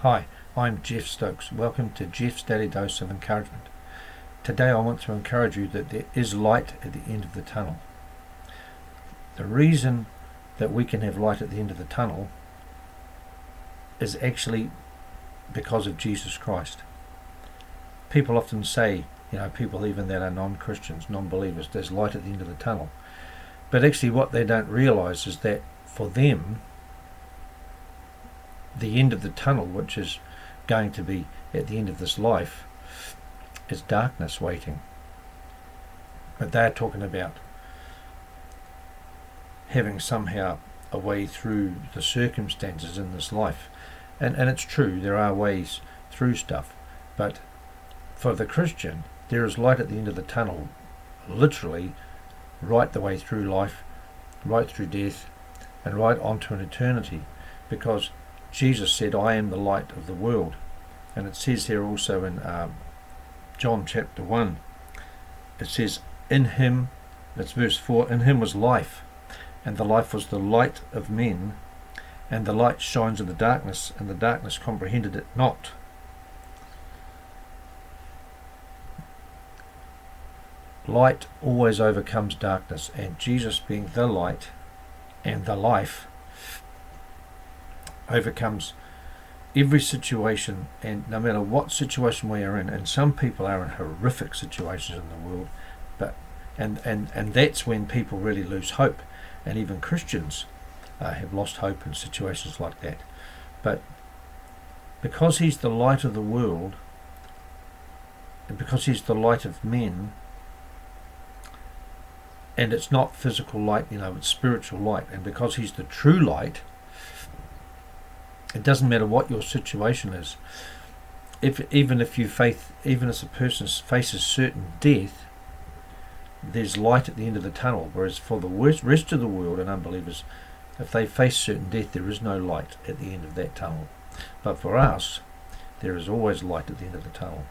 Hi, I'm Geoff Stokes. Welcome to Geoff's Daily Dose of Encouragement. Today I want to encourage you that there is light at the end of the tunnel. The reason that we can have light at the end of the tunnel is actually because of Jesus Christ. People often say, people even that are non-Christians, non-believers, there's light at the end of the tunnel. But actually what they don't realise is that for them, the end of the tunnel, which is going to be at the end of this life, is darkness waiting. But they're talking about having somehow a way through the circumstances in this life. And it's true, there are ways through stuff. But for the Christian, there is light at the end of the tunnel, literally right the way through life, right through death, and right onto an eternity. Because Jesus said, I am the light of the world. And it says here also in John chapter 1, it says, in him, that's verse 4, in him was life, and the life was the light of men, and the light shines in the darkness, and the darkness comprehended it not. Light always overcomes darkness, and Jesus being the light and the life overcomes every situation. And no matter what situation we are in, and some people are in horrific situations in the world, but and that's when people really lose hope, and even Christians have lost hope in situations like that. But because he's the light of the world, and because he's the light of men, and it's not physical light, it's spiritual light, and because he's the true light, it doesn't matter what your situation is. Even if a person faces certain death, there's light at the end of the tunnel. Whereas for the rest of the world and unbelievers, if they face certain death, there is no light at the end of that tunnel. But for us, there is always light at the end of the tunnel.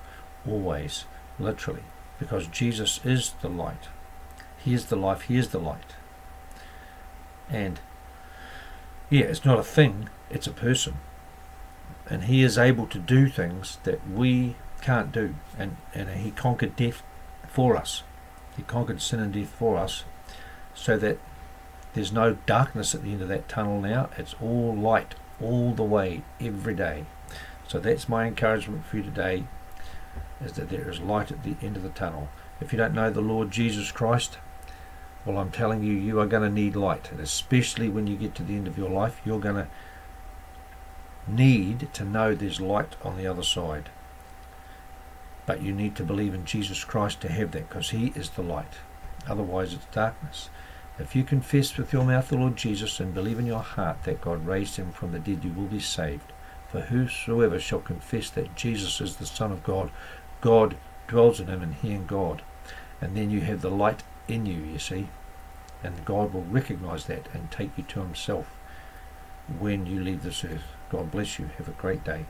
Always, literally. Because Jesus is the light. He is the life, he is the light. And it's not a thing, it's a person. And he is able to do things that we can't do. And he conquered death for us. He conquered sin and death for us, so that there's no darkness at the end of that tunnel now. It's all light all the way, every day. So that's my encouragement for you today, is that there is light at the end of the tunnel. If you don't know the Lord Jesus Christ, well, I'm telling you, you are going to need light. And especially when you get to the end of your life, you're going to need to know there's light on the other side. But you need to believe in Jesus Christ to have that, because he is the light. Otherwise it's darkness. If you confess with your mouth the Lord Jesus and believe in your heart that God raised him from the dead, you will be saved. For whosoever shall confess that Jesus is the Son of God, God dwells in him and he in God. And then you have the light in you, you see. And God will recognize that and take you to himself when you leave this earth. God bless you. Have a great day.